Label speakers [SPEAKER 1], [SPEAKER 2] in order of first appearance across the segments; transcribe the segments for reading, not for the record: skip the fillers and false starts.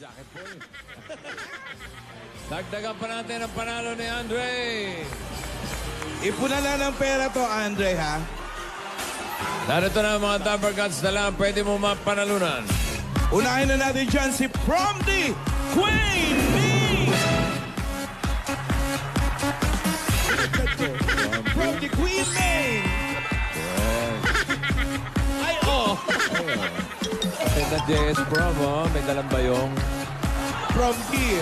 [SPEAKER 1] jacket po eh. Dagdagan pa natin ang panalo ni Andre.
[SPEAKER 2] Ipuna na ng pera to, Andre, ha?
[SPEAKER 1] Narito na ang mga Dapper Cats na lang pwede mo mapanalunan.
[SPEAKER 2] Unahin na natin dyan si Promdi Queen Bee! Promdi Queen Bee! Ay, oh!
[SPEAKER 1] Pati na JS Prom, oh. May dalang bayong.
[SPEAKER 2] Promdi.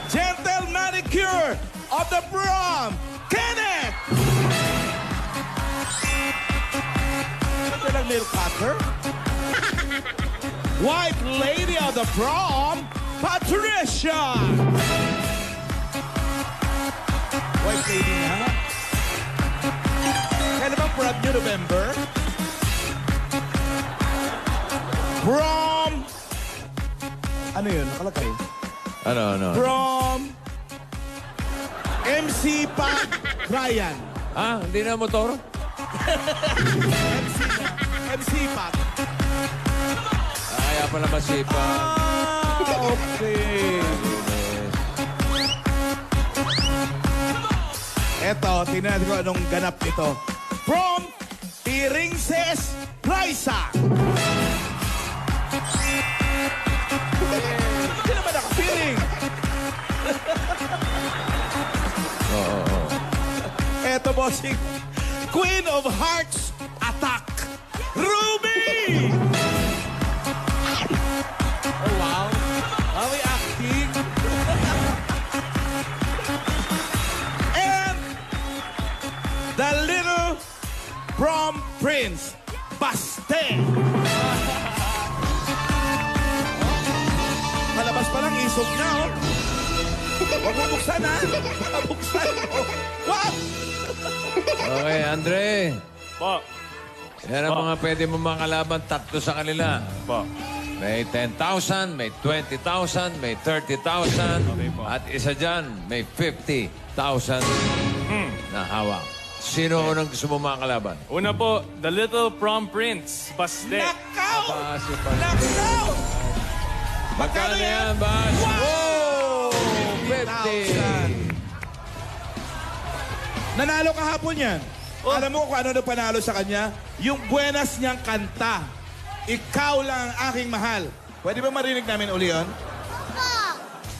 [SPEAKER 2] Gentle Manicure of the Prom, Kenneth! Ito lang nail cutter. White Lady of the Prom, Patricia! White Lady na. Kailan bang prom nyo, November? Prom! Ano yun? Nakalagay.
[SPEAKER 1] Ano?
[SPEAKER 2] Prom! MC pa Brian.
[SPEAKER 1] Ah, hindi na motor?
[SPEAKER 2] MC Pac.
[SPEAKER 1] Kaya pala masipa.
[SPEAKER 2] Okay. Eto, tingnan natin kung anong ganap nito. From Piringses Raisa. Hindi naman nakapiring.
[SPEAKER 1] Oo.
[SPEAKER 2] Eto, bossing. Queen of Hearts Attack. Ruby! Oh, wow. Are we acting? And the little prom prince, Baste. Malabas pa lang, isog na, oh. Huwag mo buksan, ha? Buksan, oh. What?
[SPEAKER 1] Okay, Andre.
[SPEAKER 3] Po.
[SPEAKER 1] Yan ang mga pwede mo makalaban. Tatlo sa kanila.
[SPEAKER 3] Po.
[SPEAKER 1] May 10,000, may 20,000, may 30,000.
[SPEAKER 3] Okay po.
[SPEAKER 1] At isa dyan, may 50,000 na hawak. Sino unang gusto mo makalaban?
[SPEAKER 3] Una po, The Little Prom Prince, Baste.
[SPEAKER 2] Nakaw!
[SPEAKER 1] Pasi.
[SPEAKER 2] Nakaw!
[SPEAKER 1] Magkano yan, Bas?
[SPEAKER 2] Wow!
[SPEAKER 1] 50.
[SPEAKER 2] Nanalo kahapon yan. Alam mo kung ano na panalo sa kanya? Yung buenas niyang kanta. Ikaw lang ang aking mahal. Pwede ba marinig namin uli yun?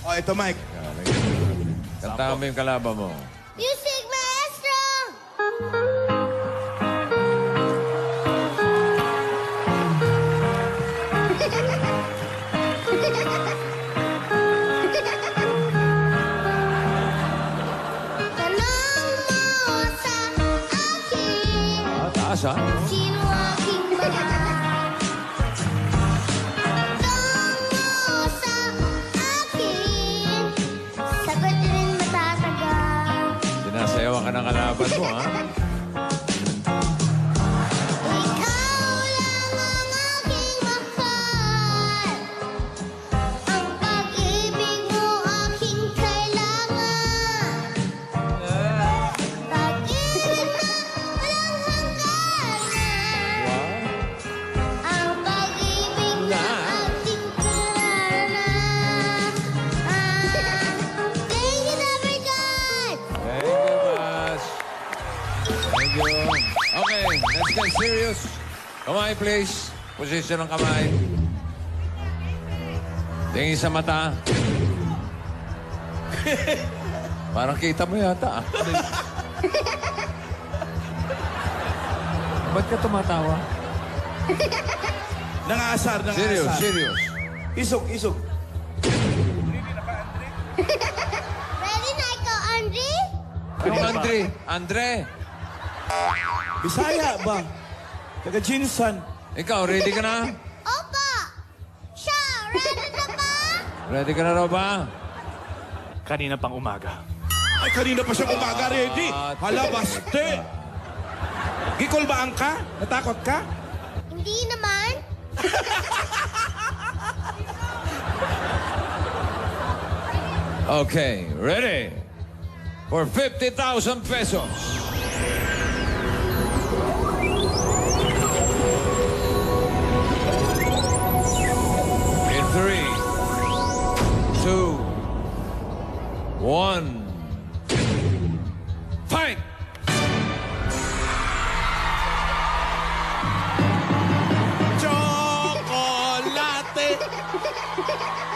[SPEAKER 2] O, ito, Mike.
[SPEAKER 1] Kantahan mo yung kalaban mo.
[SPEAKER 4] Music Maestro! Tanong mo sa akin,
[SPEAKER 1] Taas, ha?
[SPEAKER 4] sino aking mahal? Tanong mo sa akin, sagot rin matatagal.
[SPEAKER 1] Sinasayawan ka ng kalaban mo, ha?
[SPEAKER 4] Ikaw lang ang aking mahal. Ang pag-ibig mo aking kailangan. Pag-ibig na walang hangganan. Ang pag-ibig na ating kailangan. Thank you, Lover God!
[SPEAKER 1] Thank you, Bas. Thank you. Okay, let's get serious. Kamay, please. Position ng kamay. Tingin sa mata. Parang kita mo yata. Ba't ka tumatawa?
[SPEAKER 2] Nangasar.
[SPEAKER 1] Serious.
[SPEAKER 2] Isog.
[SPEAKER 4] Ready na ikaw, Andre?
[SPEAKER 1] Anong Andre?
[SPEAKER 2] Bisaya ba? Taga Jinsan.
[SPEAKER 1] Ikaw, ready ka na?
[SPEAKER 4] Opa! Siya, ready na ba?
[SPEAKER 1] Ready ka na raw ba?
[SPEAKER 3] Kanina pang umaga.
[SPEAKER 2] Ay, kanina pa siya umaga ready. Hala, Baste. Gikolbaan ka? Natakot ka?
[SPEAKER 4] Hindi naman.
[SPEAKER 1] Okay, ready? For 50,000 pesos. In 3,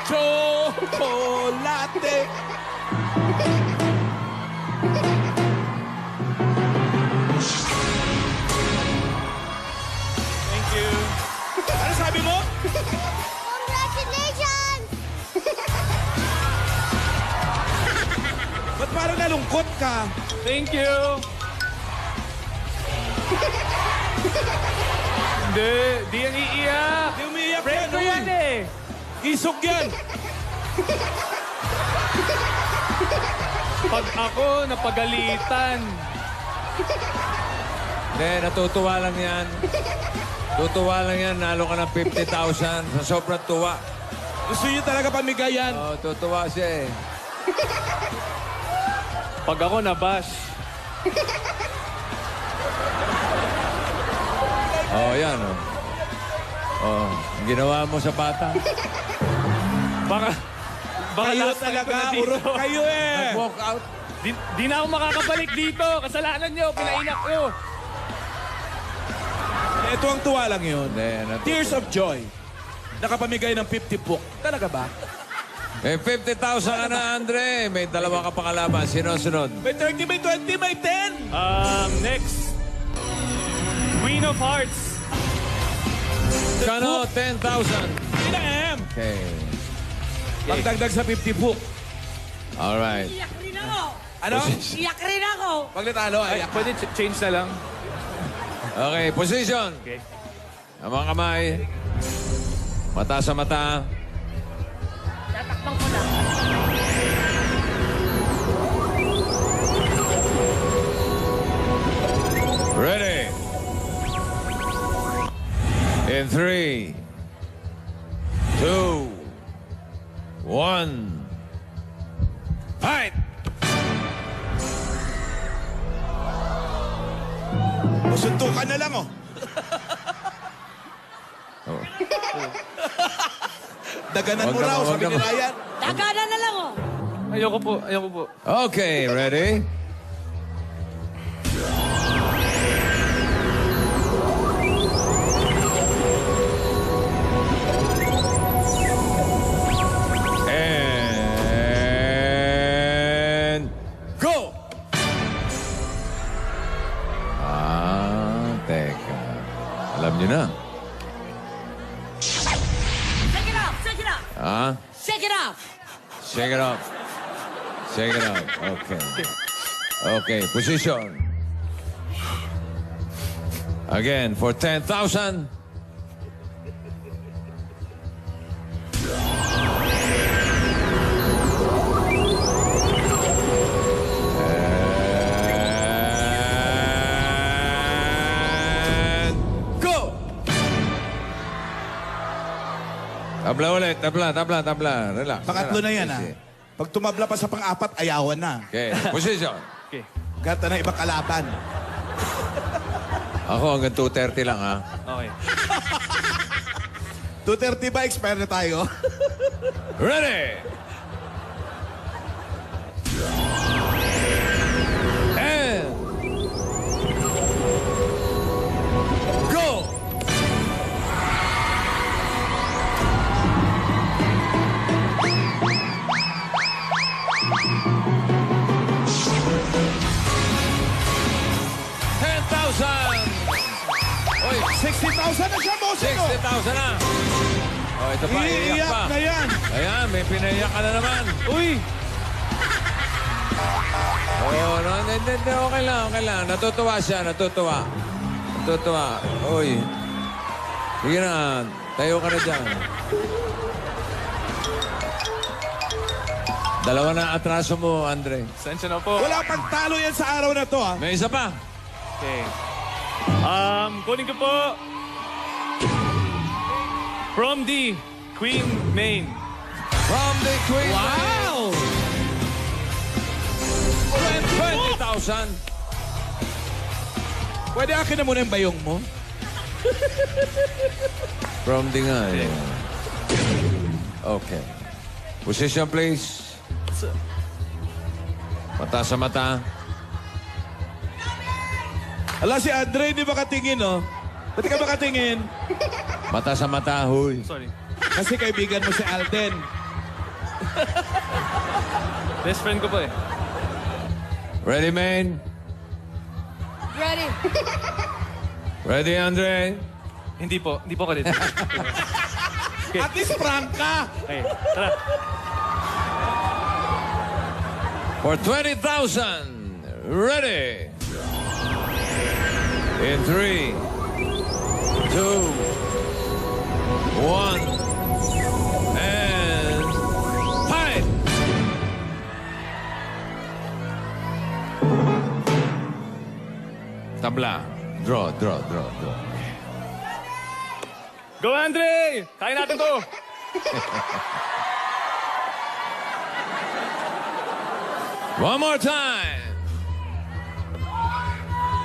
[SPEAKER 2] Chocolate.
[SPEAKER 3] Thank you.
[SPEAKER 2] Ano sabi mo?
[SPEAKER 4] Congratulations!
[SPEAKER 2] Ba't parang nalungkot ka?
[SPEAKER 3] Thank you. Di yan iiyak.
[SPEAKER 2] Di umiiyak
[SPEAKER 3] Friend
[SPEAKER 2] yan,
[SPEAKER 3] ko yan
[SPEAKER 2] uy.
[SPEAKER 3] eh.
[SPEAKER 2] Isog yan.
[SPEAKER 3] Pag ako napagalitan.
[SPEAKER 1] Hindi, natutuwa lang yan. Tutuwa lang yan, nalo ka ng 50,000 sa sobrang tuwa.
[SPEAKER 2] Gusto niyo talaga pamigay yan.
[SPEAKER 1] Oh, tutuwa siya eh.
[SPEAKER 3] Pag ako nabash.
[SPEAKER 1] Oh, yan oh. Oh, ang ginawa mo sa bata.
[SPEAKER 3] Baka
[SPEAKER 2] Kayo
[SPEAKER 3] last time ko
[SPEAKER 2] talaga,
[SPEAKER 3] na dito.
[SPEAKER 2] kayo eh.
[SPEAKER 1] Walk out.
[SPEAKER 3] Di na ako makakabalik dito. Kasalanan nyo. Pinainak nyo.
[SPEAKER 2] Ito ang tuwa lang yun.
[SPEAKER 1] Hindi, natutuwa.
[SPEAKER 2] Tears of joy. Nakapamigay ng 50 book. Talaga ba?
[SPEAKER 1] May 50,000 ka na, Andre. May dalawa ka pa kalaban. Sino-sunod?
[SPEAKER 2] May 30, may 20, may 10.
[SPEAKER 3] Next. Queen of Hearts.
[SPEAKER 1] Kano, 10,000.
[SPEAKER 2] Ina M.
[SPEAKER 1] Okay.
[SPEAKER 2] Pagdagdag sa 50 book.
[SPEAKER 1] Alright.
[SPEAKER 5] Iyak rin ako.
[SPEAKER 2] Ano?
[SPEAKER 5] Iyak rin ako.
[SPEAKER 2] Pag natalo,
[SPEAKER 3] Ay,
[SPEAKER 2] ay.
[SPEAKER 3] pwede change na lang.
[SPEAKER 1] Okay, position.
[SPEAKER 3] Okay.
[SPEAKER 1] Ang mga kamay. Mata sa mata.
[SPEAKER 5] Tatakbang ko na.
[SPEAKER 1] Ready. In 3, 2, 1. Fight!
[SPEAKER 2] Suntukan na lang, oh.
[SPEAKER 1] Oh.
[SPEAKER 2] Daganan
[SPEAKER 1] Wag
[SPEAKER 2] mo
[SPEAKER 1] naman,
[SPEAKER 2] raw,
[SPEAKER 1] wag
[SPEAKER 2] sabi ni
[SPEAKER 1] naman.
[SPEAKER 2] Ryan.
[SPEAKER 5] Dagana na lang oh.
[SPEAKER 3] Ayoko po. Ayoko po.
[SPEAKER 1] Okay, ready? And go! Teka. Alam niyo na.
[SPEAKER 5] Shake it off, shake it off. Shake it off.
[SPEAKER 1] Shake it off. Shake it off. Okay. Okay, position. Again, for 10,000. And go! Tabla ulit. Tabla. Relax.
[SPEAKER 2] Pangatlo na yan,
[SPEAKER 1] Easy.
[SPEAKER 2] Pag tumabla pa sa pang-apat, ayawan na.
[SPEAKER 1] Okay, position.
[SPEAKER 3] Okay.
[SPEAKER 2] Gata na ibang kalaban.
[SPEAKER 1] Ako hanggang 2:30 lang, ha?
[SPEAKER 3] Okay.
[SPEAKER 2] 2:30 ba? Expire na tayo.
[SPEAKER 1] Ready? And go! Oy,
[SPEAKER 2] 60,000 na siya, bossing, oh.
[SPEAKER 1] 60,000 na. Oh, ito pa, iiyak
[SPEAKER 2] Iiyak
[SPEAKER 1] pa.
[SPEAKER 2] na yan.
[SPEAKER 1] Ayan, may pinaiyak ka na naman.
[SPEAKER 3] Uy!
[SPEAKER 1] Oh, no, hindi, okay lang. Natutuwa siya. Uy. Sige na, tayo ka na dyan. Dalawa na atraso mo, Andre.
[SPEAKER 3] Sensya na po.
[SPEAKER 2] Wala pang talo yan sa araw na to, ha?
[SPEAKER 1] May isa pa.
[SPEAKER 3] Okay. Kunin ko po. From the Queen Main.
[SPEAKER 1] From the Queen.
[SPEAKER 2] Wow!
[SPEAKER 1] 20,000.
[SPEAKER 2] Pwede akin na muna yung bayong mo?
[SPEAKER 1] From the nga. Okay. Position, please. Mata sa mata.
[SPEAKER 2] Ala, si Andre hindi makatingin, oh. Ba't ka makatingin?
[SPEAKER 1] Mata sa mata, huy.
[SPEAKER 3] Sorry.
[SPEAKER 2] Kasi kaibigan mo si Alden.
[SPEAKER 3] Best friend ko po eh.
[SPEAKER 1] Ready, Maine?
[SPEAKER 5] Ready.
[SPEAKER 1] Ready, Andre?
[SPEAKER 3] Hindi po ako ready.
[SPEAKER 2] At least prank ka.
[SPEAKER 3] Okay, tara.
[SPEAKER 1] For 20,000. Ready? In 3, 2, 1, and fight! Tabla. Draw.
[SPEAKER 3] Go, Andre! Kaya natin to!
[SPEAKER 1] One more time.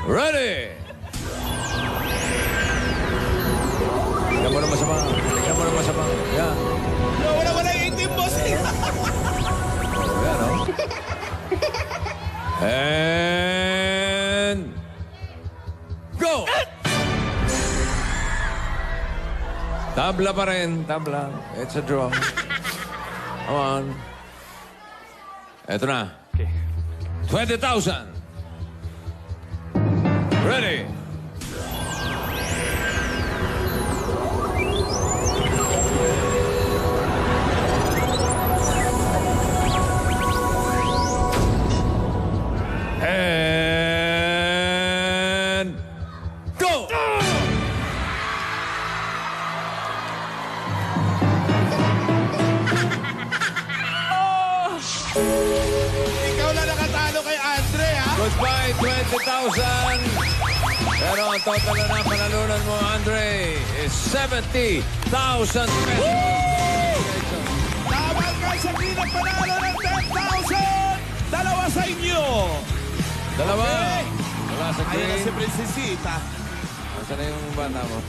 [SPEAKER 1] Ready? Tingnan mo na masama. Yan.
[SPEAKER 2] Wala yung itim, boss.
[SPEAKER 1] Yan, no? And... Go! Tabla pa rin. Tabla. It's a draw. Come on. Eto na.
[SPEAKER 3] Okay.
[SPEAKER 1] 20,000. Ready? And go!
[SPEAKER 2] Ikaw na nakatalo kay Andre, ha?
[SPEAKER 1] Goodbye, 20,000. Pero ang total na panalunan mo, Andre, is 70,000 pesos.
[SPEAKER 2] Tawag ka sa kinang panalo ng 10,000! Dalawa sa inyo!
[SPEAKER 1] Dalawa.
[SPEAKER 2] Okay.
[SPEAKER 1] Wala sa
[SPEAKER 2] Ayun na si
[SPEAKER 1] green.
[SPEAKER 2] Princesita.
[SPEAKER 1] Nasaan na yung bata mo?